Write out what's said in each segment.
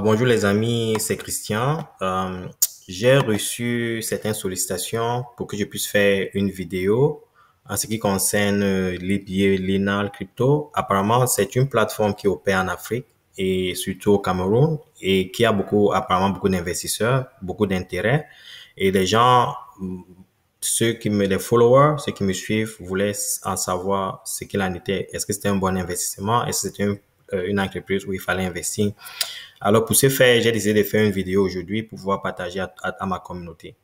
Bonjour les amis, c'est Christian. J'ai reçu certaines sollicitations pour que je puisse faire une vidéo en ce qui concerne les billets Linal Crypto. Apparemment, c'est une plateforme qui opère en Afrique et surtout au Cameroun et qui a apparemment beaucoup d'investisseurs, beaucoup d'intérêt. Et les gens, les followers, ceux qui me suivent, voulaient en savoir ce qu'il en était. Est-ce que c'était un bon investissement? Est-ce que c'était une entreprise où il fallait investir? Alors, pour ce faire, j'ai décidé de faire une vidéo aujourd'hui pour pouvoir partager à ma communauté.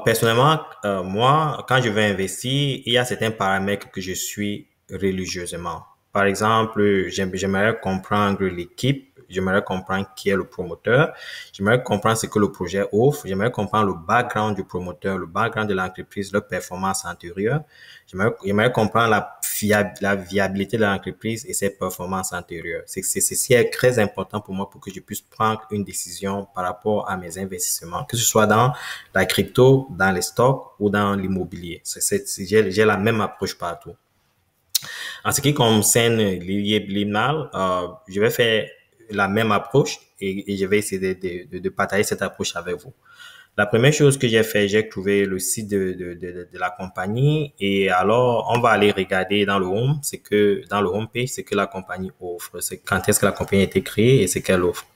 Personnellement, moi, quand je vais investir, il y a certains paramètres que je suis religieusement. Par exemple, j'aimerais comprendre l'équipe, j'aimerais comprendre qui est le promoteur, j'aimerais comprendre ce que le projet offre, j'aimerais comprendre le background du promoteur, le background de l'entreprise, leur performance antérieure. J'aimerais comprendre la viabilité de l'entreprise et ses performances antérieures. Ceci est très important pour moi pour que je puisse prendre une décision par rapport à mes investissements, que ce soit dans la crypto, dans les stocks ou dans l'immobilier. J'ai la même approche partout. En ce qui concerne l'IBLIMAL, je vais faire la même approche et je vais essayer de partager cette approche avec vous. La première chose que j'ai fait, j'ai trouvé le site de la compagnie et alors on va aller regarder dans le home, dans le home page, ce que la compagnie offre, c'est quand est-ce que la compagnie a été créée et ce qu'elle offre.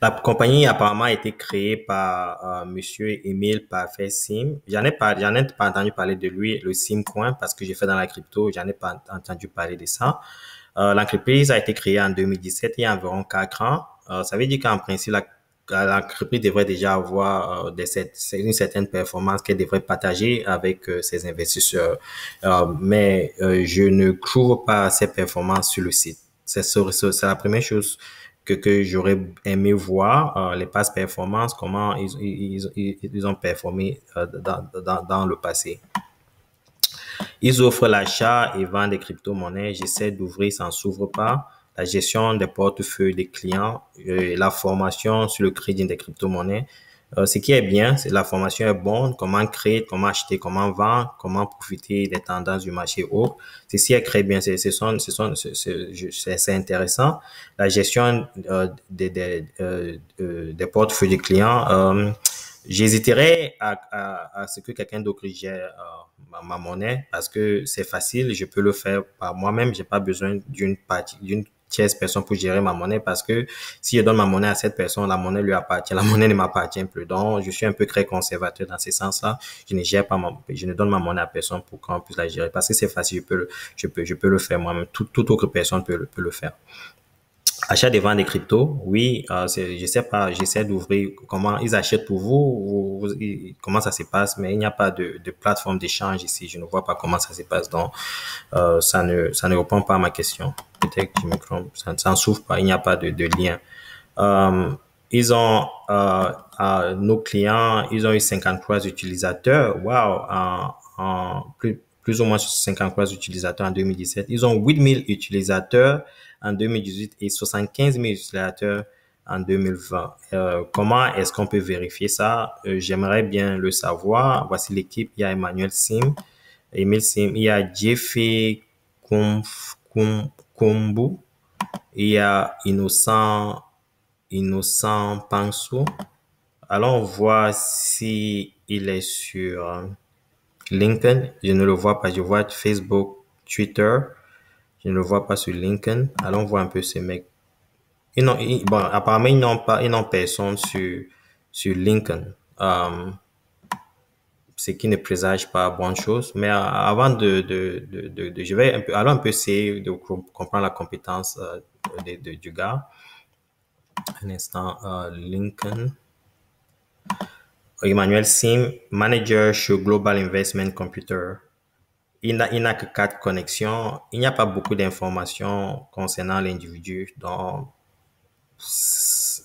La compagnie apparemment a été créée par Monsieur Emile Parfait Sim. J'en ai pas entendu parler de lui, le Simcoin, parce que j'ai fait dans la crypto, j'en ai pas entendu parler de ça. L'entreprise a été créée en 2017, il y a environ 4 ans. Ça veut dire qu'en principe, l'entreprise devrait déjà avoir une certaine performance qu'elle devrait partager avec ses investisseurs. Mais je ne trouve pas ces performances sur le site. C'est la première chose que j'aurais aimé voir, les past performances, comment ils ont performé dans le passé. Ils offrent l'achat et vente des crypto-monnaies. J'essaie d'ouvrir, ça ne s'ouvre pas. La gestion des portefeuilles des clients, la formation sur le crédit des crypto-monnaies. Ce qui est bien, c'est la formation est bonne, comment créer, comment acheter, comment vendre, comment profiter des tendances du marché haut. Ceci est très bien, c'est intéressant. La gestion des portefeuilles des clients. J'hésiterais à ce que quelqu'un d'autre gère ma monnaie parce que c'est facile, je peux le faire par moi-même. J'ai pas besoin d'une tierce personne pour gérer ma monnaie parce que si je donne ma monnaie à cette personne, la monnaie lui appartient, la monnaie ne m'appartient plus. Donc, je suis un peu très conservateur dans ce sens-là. Je ne donne ma monnaie à personne pour qu'on puisse la gérer parce que c'est facile, je peux le faire moi-même. Toute autre personne peut le faire. Achat des ventes des cryptos, oui, je sais pas, j'essaie d'ouvrir comment ils achètent pour comment ça se passe, mais il n'y a pas de plateforme d'échange ici. Je ne vois pas comment ça se passe, donc ça ne répond pas à ma question. Peut-être que je me trompe, ça ne s'ouvre pas, il n'y a pas de lien. Euh, ils ont nos clients, ils ont eu 53 utilisateurs. Wow, plus ou moins 53 utilisateurs en 2017. Ils ont 8000 utilisateurs en 2018 et 75 000 utilisateurs en 2020. Comment est-ce qu'on peut vérifier ça? J'aimerais bien le savoir. Voici l'équipe. Il y a Emile Sim, il y a Jeffy Kumbu, il y a Innocent Panso. Allons voir si il est sur LinkedIn. Je ne le vois pas. Je vois Facebook, Twitter. Je ne le vois pas sur LinkedIn. Allons voir un peu ces mecs. Bon, apparemment, ils n'ont personne sur LinkedIn. Ce qui ne présage pas bonne chose. Mais avant je vais allons un peu essayer de comprendre la compétence du gars. Un instant, LinkedIn. Emmanuel Sim, manager chez Global Investment Computer. Il n'a que 4 connexions. Il n'y a pas beaucoup d'informations concernant l'individu. Donc,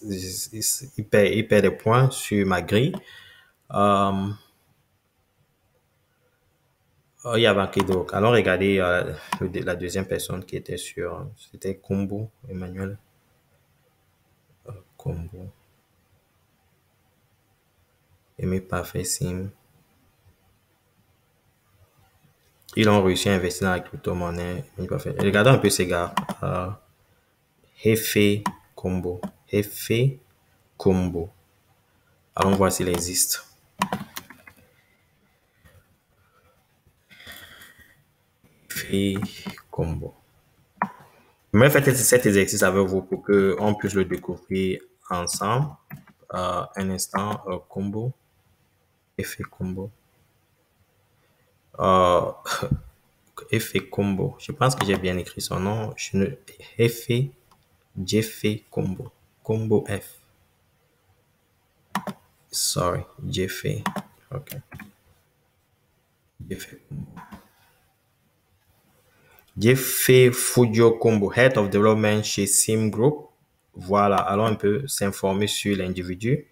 il perd des points sur ma grille. Il y avait qui donc. Allons regarder la deuxième personne qui était sur. C'était Kumbu, Emmanuel. Kumbu. Aimé Parfait Sim. Ils ont réussi à investir dans la crypto-monnaie. Regardons un peu ces gars. Effet combo. Effet combo. Allons voir s'il existe. Effet combo. Je vais faire cet exercice avec vous pour qu'on puisse le découvrir ensemble. Un instant, combo. Effet combo. Euh, effet combo. Je pense que j'ai bien écrit son nom. Effet Jeffet combo. Combo F. Sorry, Jeffet. Ok. Jeffet combo. Jeffet Fujo Combo, Head of Development chez Sim Group. Voilà, allons un peu s'informer sur l'individu.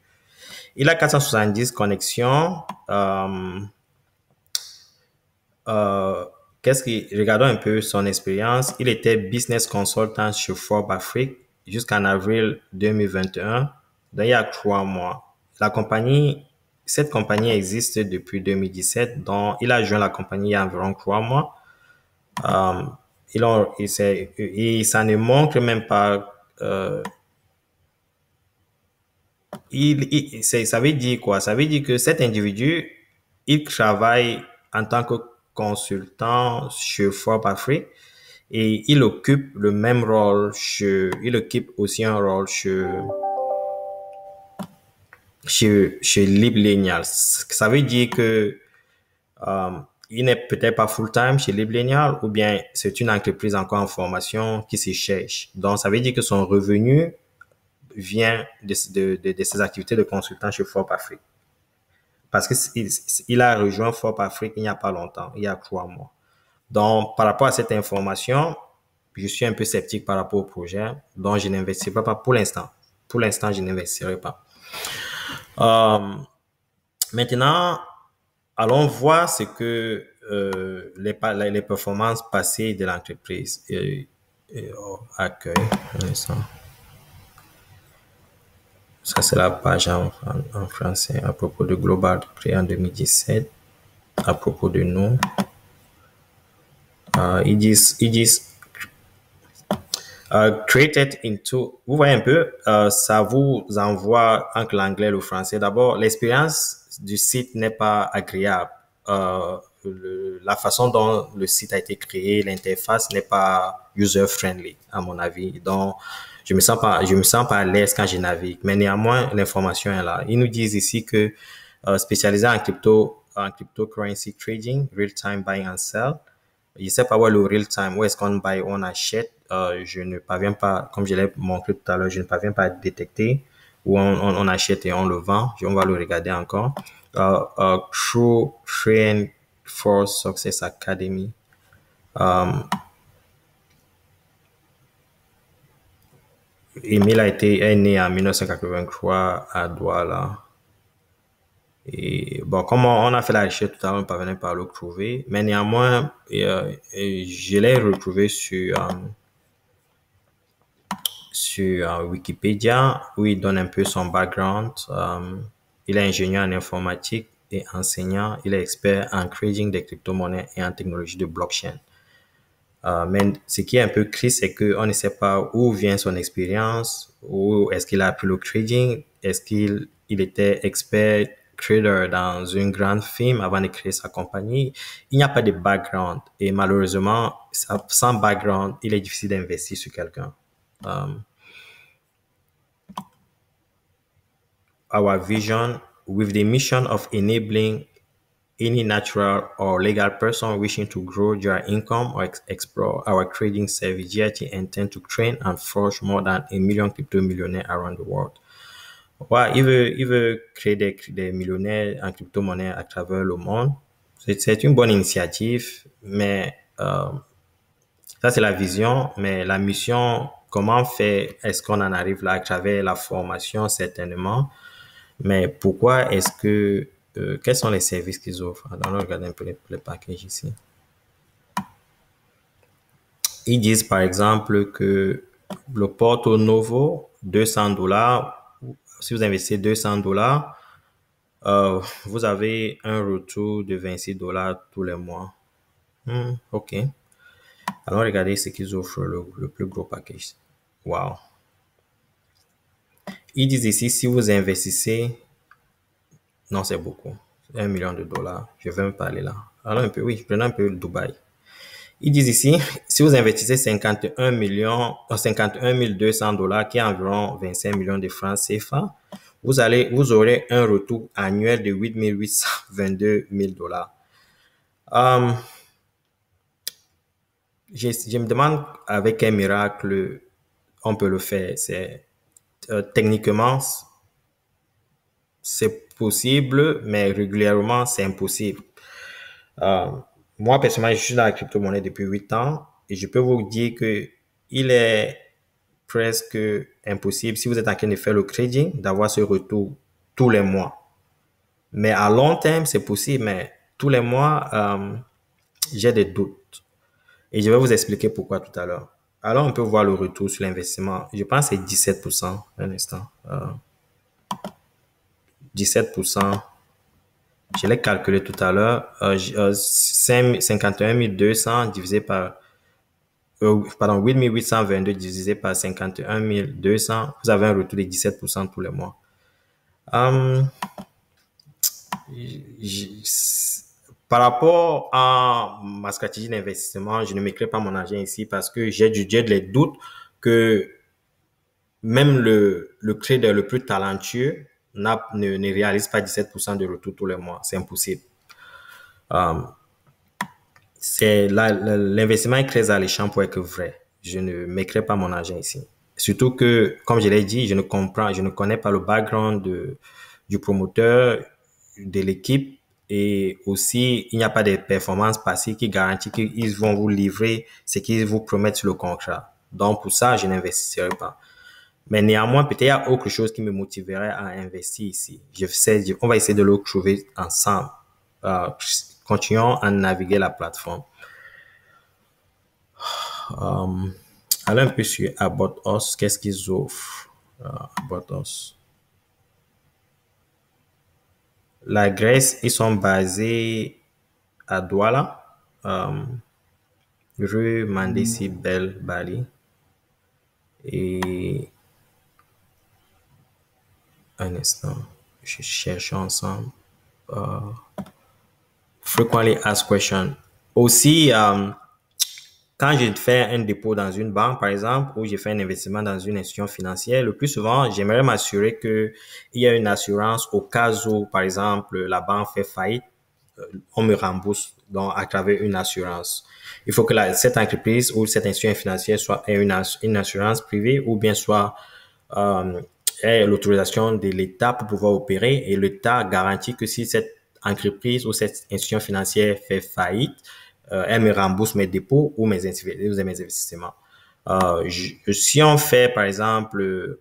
Il a 470 connexions. Euh, regardons un peu son expérience. Il était business consultant chez Forbes Afrique jusqu'en avril 2021. Donc, il y a 3 mois. Cette compagnie existe depuis 2017. Donc, il a joint la compagnie il y a environ 3 mois. Euh, et ça ne montre même pas. Ça veut dire quoi? Ça veut dire que cet individu, il travaille en tant que consultant chez Forbes Afrique et il occupe le même rôle il occupe aussi un rôle chez Liblineal. Ça veut dire que euh, il n'est peut-être pas full-time chez Liblineal ou bien c'est une entreprise encore en formation qui se cherche. Donc, ça veut dire que son revenu vient de ses activités de consultant chez Forbes Afrique. Parce qu'il a rejoint Forbes Afrique il n'y a pas longtemps, il y a 3 mois. Donc, par rapport à cette information, je suis un peu sceptique par rapport au projet, donc je n'investirai pas pour l'instant. Pour l'instant, je n'investirai pas. Maintenant, allons voir ce que les performances passées de l'entreprise accueillent. Ça, c'est la page en français à propos de Global créé en 2017. À propos de nous, ils disent created into. Vous voyez un peu, ça vous envoie entre l'anglais et le français. D'abord, l'expérience du site n'est pas agréable. La façon dont le site a été créé, l'interface n'est pas user-friendly, à mon avis. Donc, je me sens pas à l'aise quand je navigue. Mais néanmoins, l'information est là. Ils nous disent ici que spécialisé en cryptocurrency trading, real-time buying and sell. Je ne sais pas où est le real-time, où est-ce qu'on buy, on achète. Je ne parviens pas, comme je l'ai montré tout à l'heure, je ne parviens pas à détecter où on achète et on le vend. On va le regarder encore. True Train for Success Academy. Emile est né en 1983 à Douala. Et bon, comme on a fait la recherche tout à l'heure, on ne parvenait pas à le trouver. Mais néanmoins, je l'ai retrouvé sur Wikipédia où il donne un peu son background. Il est ingénieur en informatique et enseignant. Il est expert en trading des crypto-monnaies et en technologie de blockchain. Mais ce qui est un peu triste, c'est qu'on ne sait pas où vient son expérience, où est-ce qu'il a appris le trading, est-ce qu'il était expert trader dans une grande firme avant de créer sa compagnie. Il n'y a pas de background et malheureusement, sans background, il est difficile d'investir sur quelqu'un. Our vision with the mission of enabling any natural or legal person wishing to grow their income or explore our trading service. GIT intend to train and forge more than 1 million crypto millionaires around the world. Ouais, il veut créer des millionnaires en crypto-monnaie à travers le monde. C'est une bonne initiative, mais ça c'est la vision, mais la mission, comment faire, est-ce qu'on en arrive là à travers la formation, certainement. Mais pourquoi est-ce que, quels sont les services qu'ils offrent? Allons regarder un peu les packages ici. Ils disent par exemple que le Porto Novo, $200, si vous investissez $200, vous avez un retour de $26 tous les mois. OK. Allons regarder ce qu'ils offrent, le plus gros package. Wow. Ils disent ici, si vous investissez, non, c'est beaucoup. 1 million de dollars. Je vais me parler là. Alors un peu, oui, prenons un peu le Dubaï. Ils disent ici, si vous investissez 51 millions, 51 200 dollars, qui est environ 25 millions de francs CFA, vous aurez un retour annuel de 8 822 000 dollars. Euh, je me demande avec quel miracle on peut le faire. Techniquement, c'est possible, mais régulièrement, c'est impossible. Euh, Moi, personnellement, je suis dans la crypto-monnaie depuis 8 ans et je peux vous dire que il est presque impossible, si vous êtes en train de faire le trading, d'avoir ce retour tous les mois. Mais à long terme, c'est possible, mais tous les mois, j'ai des doutes. Et je vais vous expliquer pourquoi tout à l'heure. Alors, on peut voir le retour sur l'investissement. Je pense que c'est 17%. Un instant. 17%. Je l'ai calculé tout à l'heure. 51 200 divisé par pardon, 8822 divisé par 51 200, vous avez un retour de 17% tous les mois. Par rapport à ma stratégie d'investissement, je ne m'écris pas mon argent ici parce que j'ai les doutes que même le trader le plus talentueux ne réalise pas 17% de retour tous les mois. C'est impossible. L'investissement est très alléchant pour être vrai. Je ne m'écris pas mon argent ici. Surtout que, comme je l'ai dit, je ne connais pas le background du promoteur, de l'équipe, et aussi, il n'y a pas de performance passée qui garantit qu'ils vont vous livrer ce qu'ils vous promettent sur le contrat. Donc, pour ça, je n'investirai pas. Mais néanmoins, peut-être il y a autre chose qui me motiverait à investir ici. On va essayer de le trouver ensemble. Continuons à naviguer la plateforme. Allons un peu sur About Us. Qu'est-ce qu'ils offrent? About Us. La Grèce, ils sont basés à Douala, rue Mandesi Bel Bali. Et un instant, je cherche ensemble. Frequently asked questions. Aussi, quand je fais un dépôt dans une banque, par exemple, ou je fais un investissement dans une institution financière, le plus souvent, j'aimerais m'assurer qu'il y a une assurance au cas où, par exemple, la banque fait faillite, on me rembourse donc à travers une assurance. Il faut que cette entreprise ou cette institution financière soit une assurance privée ou bien soit ait l'autorisation de l'État pour pouvoir opérer, et l'État garantit que si cette entreprise ou cette institution financière fait faillite, elle me rembourse mes dépôts ou mes investissements. Si on fait, par exemple,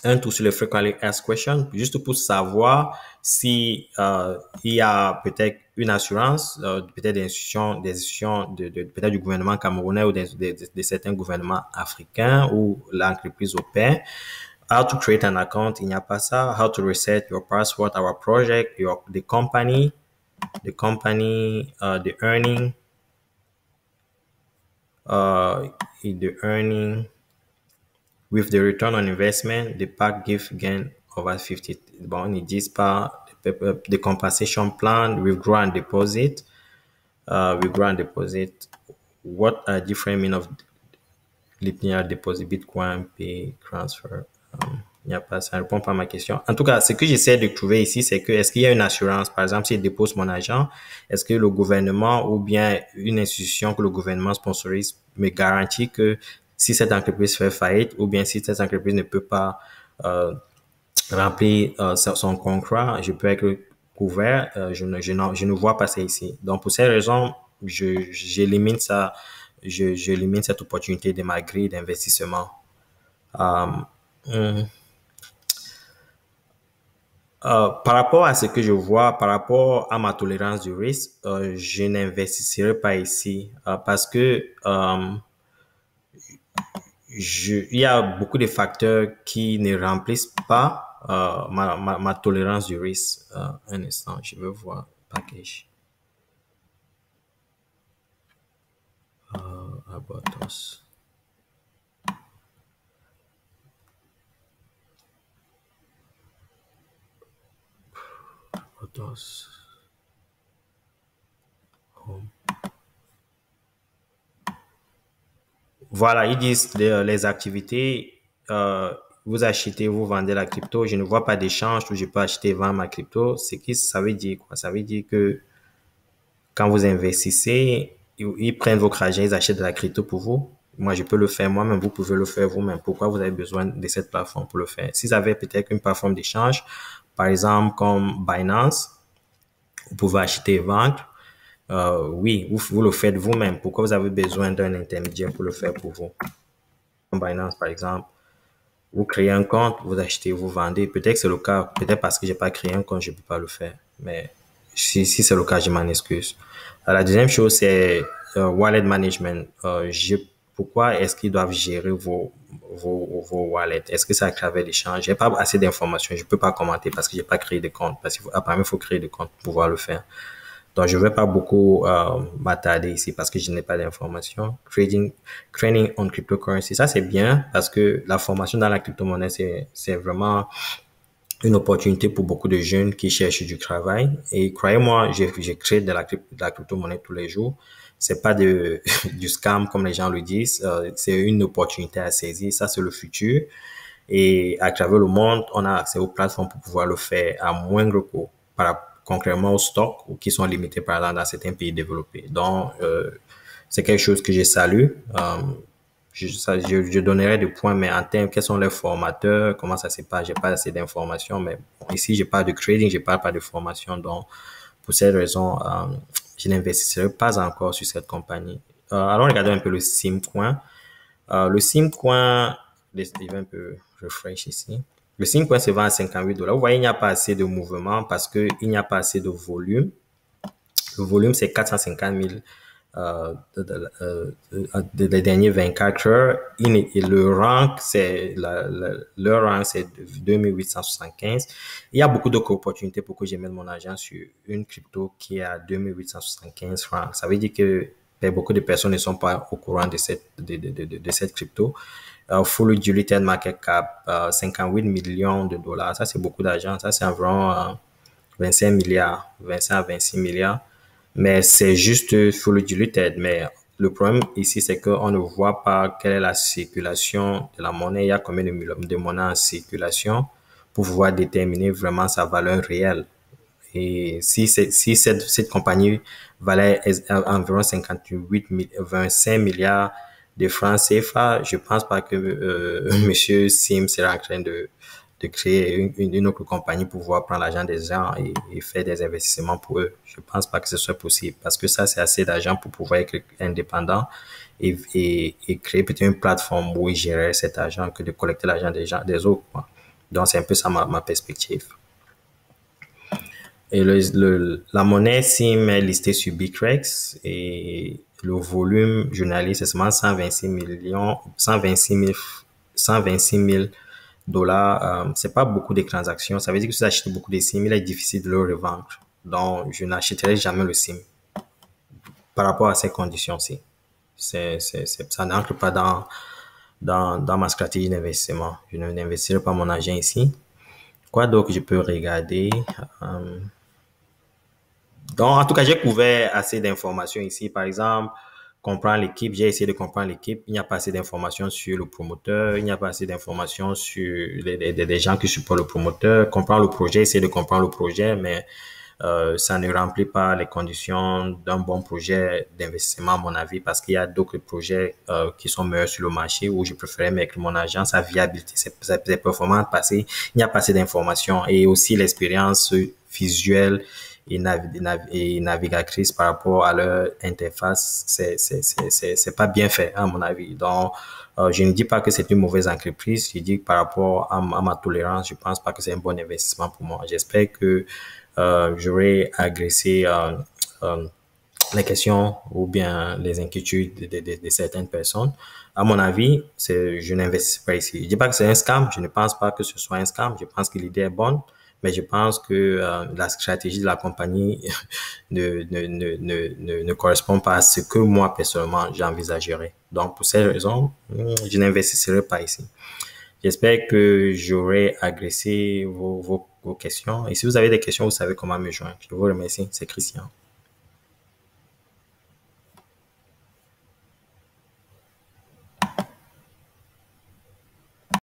un tour sur le frequently asked question, juste pour savoir si il y a peut-être une assurance, peut-être des institutions peut-être du gouvernement camerounais ou de certains gouvernements africains où l'entreprise opère. How to create an account, il n'y a pas ça. How to reset your password, our project, the company, the earning, the earning with the return on investment, the pack give gain over 50. Bon, ils disent pas the compensation plan, withdraw and deposit, withdraw and deposit. What are different mean of linear deposit, Bitcoin, Pay, transfer? Il n'y a pas, ça ne répond pas à ma question. En tout cas, ce que j'essaie de trouver ici, c'est que est-ce qu'il y a une assurance? Par exemple, si je dépose mon argent, est-ce que le gouvernement ou bien une institution que le gouvernement sponsorise me garantit que si cette entreprise fait faillite ou bien si cette entreprise ne peut pas remplir son contrat, je peux être couvert. Je ne vois pas ça ici. Donc, pour ces raisons, j'élimine ça, j'élimine cette opportunité de ma grille d'investissement. Par rapport à ce que je vois, par rapport à ma tolérance du risque, je n'investirai pas ici parce que il y a beaucoup de facteurs qui ne remplissent pas ma tolérance du risque. Un instant, je veux voir package. About us. Voilà, ils disent les activités, euh, vous achetez, vous vendez la crypto, je ne vois pas d'échange où je peux acheter et vendre ma crypto. Ça veut dire quoi? Ça veut dire que quand vous investissez, ils prennent votre argent, ils achètent de la crypto pour vous. Moi, je peux le faire moi-même, vous pouvez le faire vous-même. Pourquoi vous avez besoin de cette plateforme pour le faire? Si vous avez peut-être une plateforme d'échange, par exemple comme Binance, vous pouvez acheter et vendre. Oui, vous le faites vous-même. Pourquoi vous avez besoin d'un intermédiaire pour le faire pour vous? Comme Binance, par exemple, vous créez un compte, vous achetez, vous vendez. Peut-être que c'est le cas, peut-être parce que j'ai pas créé un compte, je peux pas le faire. Mais si c'est le cas, je m'en excuse. La deuxième chose, c'est wallet management. Pourquoi est-ce qu'ils doivent gérer vos wallets? Est-ce que c'est à travers l'échange? J'ai pas assez d'informations. Je peux pas commenter parce que j'ai pas créé de compte. Parce qu'apparemment, il faut créer de compte pour pouvoir le faire. Donc, je ne vais pas beaucoup m'attarder ici parce que je n'ai pas d'informations. Training on cryptocurrency, ça c'est bien parce que la formation dans la crypto-monnaie, c'est vraiment une opportunité pour beaucoup de jeunes qui cherchent du travail. Et croyez-moi, j'ai créé de la crypto-monnaie tous les jours. C'est pas du scam comme les gens le disent. C'est une opportunité à saisir. Ça, c'est le futur. Et à travers le monde, on a accès aux plateformes pour pouvoir le faire à moindre coût, concrètement aux stocks qui sont limités par exemple dans certains pays développés. Donc, c'est quelque chose que je salue. Je donnerai des points, mais en termes, quels sont les formateurs, comment ça se passe, j'ai pas assez d'informations, mais bon, ici, j'ai pas de trading, j'ai pas de formation, donc, pour cette raison, je n'investirai pas encore sur cette compagnie. Allons regarder un peu le Simcoin. Le Simcoin, je vais un peu refresh ici. Le Simcoin se vend à $58. Vous voyez, il n'y a pas assez de mouvement parce qu'il n'y a pas assez de volume. Le volume, c'est 450 000 des derniers 24 heures. Et le rank, le rank, c'est 2875. Il y a beaucoup d'opportunités pour que je mette mon argent sur une crypto qui est à 2875 francs. Ça veut dire que beaucoup de personnes ne sont pas au courant de cette crypto. Fully diluted market cap, 58 millions de dollars. Ça, c'est beaucoup d'argent. Ça, c'est environ 25 milliards, 25 à 26 milliards. Mais c'est juste fully diluted. Mais le problème ici, c'est qu'on ne voit pas quelle est la circulation de la monnaie. Il y a combien de monnaie en circulation pour pouvoir déterminer vraiment sa valeur réelle. Et si cette compagnie valait environ 25 milliards de francs CFA, je pense pas que Monsieur Sim sera en train de créer une autre compagnie pour pouvoir prendre l'argent des gens et faire des investissements pour eux. Je pense pas que ce soit possible parce que ça, c'est assez d'argent pour pouvoir être indépendant et créer peut-être une plateforme où il gérer cet argent que de collecter l'argent des autres, quoi. Donc, c'est un peu ça ma perspective. Et la monnaie SIM est listée sur Bitrex et le volume journalier, c'est seulement 126 millions, 126 000 dollars. C'est pas beaucoup de transactions. Ça veut dire que si vous achetez beaucoup de SIM, il est difficile de le revendre. Donc, je n'achèterai jamais le SIM par rapport à ces conditions-ci. Ça n'entre pas dans ma stratégie d'investissement. Je n'investirai pas mon argent ici. Quoi d'autre je peux regarder? Donc, en tout cas, j'ai couvert assez d'informations ici. Par exemple, comprendre l'équipe. J'ai essayé de comprendre l'équipe. Il n'y a pas assez d'informations sur le promoteur. Il n'y a pas assez d'informations sur les gens qui supportent le promoteur. Comprendre le projet, essayer de comprendre le projet, mais ça ne remplit pas les conditions d'un bon projet d'investissement, à mon avis, parce qu'il y a d'autres projets qui sont meilleurs sur le marché où je préférais mettre mon argent, sa viabilité, ses performances passées. Il n'y a pas assez d'informations et aussi l'expérience visuelle et navigatrice par rapport à leur interface, c'est pas bien fait, à mon avis. Donc, je ne dis pas que c'est une mauvaise entreprise. Je dis que par rapport à ma tolérance, je pense pas que c'est un bon investissement pour moi. J'espère que j'aurai agressé les questions ou bien les inquiétudes de certaines personnes. À mon avis, je n'investis pas ici. Je dis pas que c'est un scam. Je ne pense pas que ce soit un scam. Je pense que l'idée est bonne. Mais je pense que la stratégie de la compagnie ne correspond pas à ce que moi, personnellement, j'envisagerais. Donc, pour cette raison, je n'investirai pas ici. J'espère que j'aurai agressé vos questions. Et si vous avez des questions, vous savez comment me joindre. Je vous remercie. C'est Christian.